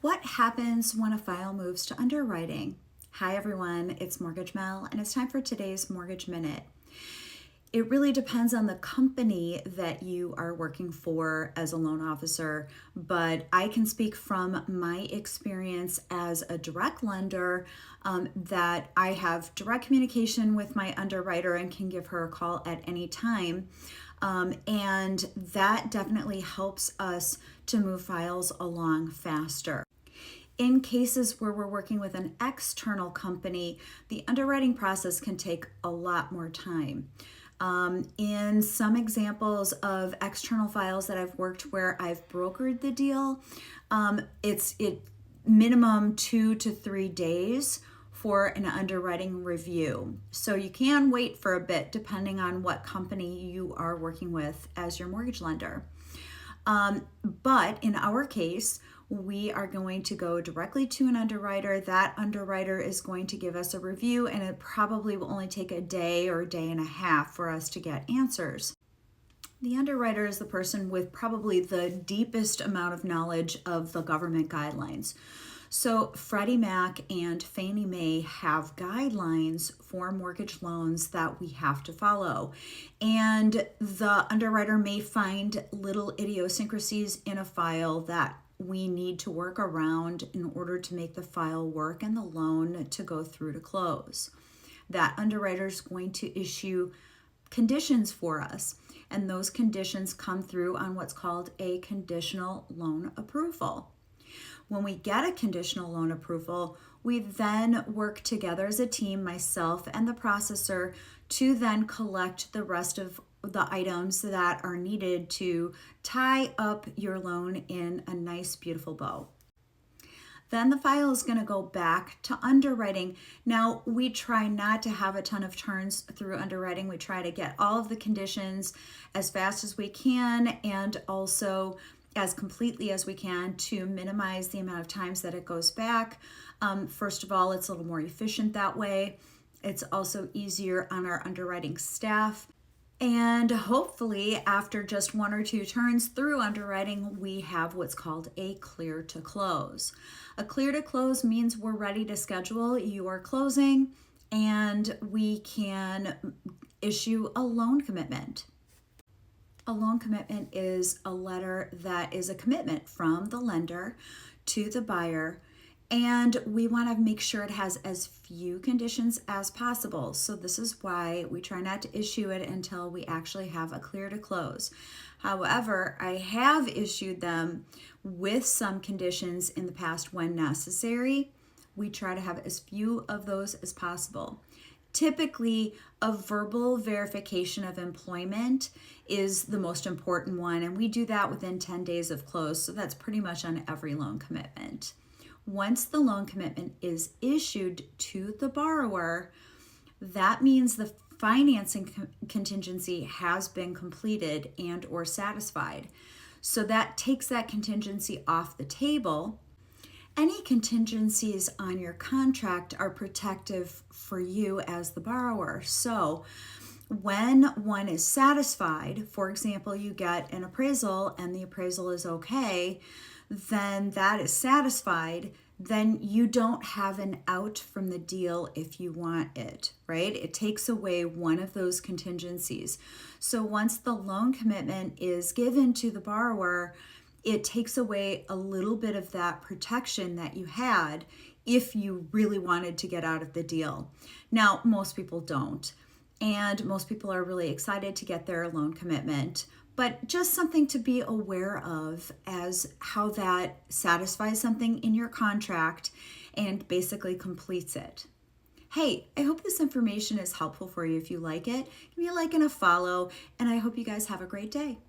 What happens when a file moves to underwriting? Hi everyone, it's Mortgage Mel, and it's time for today's Mortgage Minute. It really depends on the company that you are working for as a loan officer, but I can speak from my experience as a direct lender that I have direct communication with my underwriter and can give her a call at any time. And that definitely helps us to move files along faster. In cases where we're working with an external company, the underwriting process can take a lot more time. In some examples of external files that I've worked where I've brokered the deal, it's minimum 2 to 3 days for an underwriting review. So you can wait for a bit depending on what company you are working with as your mortgage lender. But in our case, we are going to go directly to an underwriter. That underwriter is going to give us a review, and it probably will only take a day or a day and a half for us to get answers. The underwriter is the person with probably the deepest amount of knowledge of the government guidelines. So Freddie Mac and Fannie Mae have guidelines for mortgage loans that we have to follow. And the underwriter may find little idiosyncrasies in a file that we need to work around in order to make the file work and the loan to go through to close. That underwriter is going to issue conditions for us, and those conditions come through on what's called a conditional loan approval. When we get a conditional loan approval, we then work together as a team, myself and the processor, to then collect the rest of the items that are needed to tie up your loan in a nice, beautiful bow. Then the file is going to go back to underwriting. Now, we try not to have a ton of turns through underwriting. We try to get all of the conditions as fast as we can and also as completely as we can to minimize the amount of times that it goes back. First of all, it's a little more efficient that way. It's also easier on our underwriting staff. And hopefully, after just 1 or 2 turns through underwriting, we have what's called a clear to close. A clear to close means we're ready to schedule your closing and we can issue a loan commitment. A loan commitment is a letter that is a commitment from the lender to the buyer, and we want to make sure it has as few conditions as possible. So this is why we try not to issue it until we actually have a clear to close. However, I have issued them with some conditions in the past when necessary. We try to have as few of those as possible. Typically, a verbal verification of employment is the most important one, and we do that within 10 days of close, so that's pretty much on every loan commitment. Once the loan commitment is issued to the borrower, that means the financing contingency has been completed and or satisfied. So that takes that contingency off the table. Any contingencies on your contract are protective for you as the borrower. So when one is satisfied, for example, you get an appraisal and the appraisal is okay, then that is satisfied, then you don't have an out from the deal if you want it, right? It takes away one of those contingencies. So once the loan commitment is given to the borrower, it takes away a little bit of that protection that you had if you really wanted to get out of the deal. Now, most people don't, and most people are really excited to get their loan commitment, but just something to be aware of as how that satisfies something in your contract and basically completes it. Hey, I hope this information is helpful for you. If you like it, give me a like and a follow, and I hope you guys have a great day.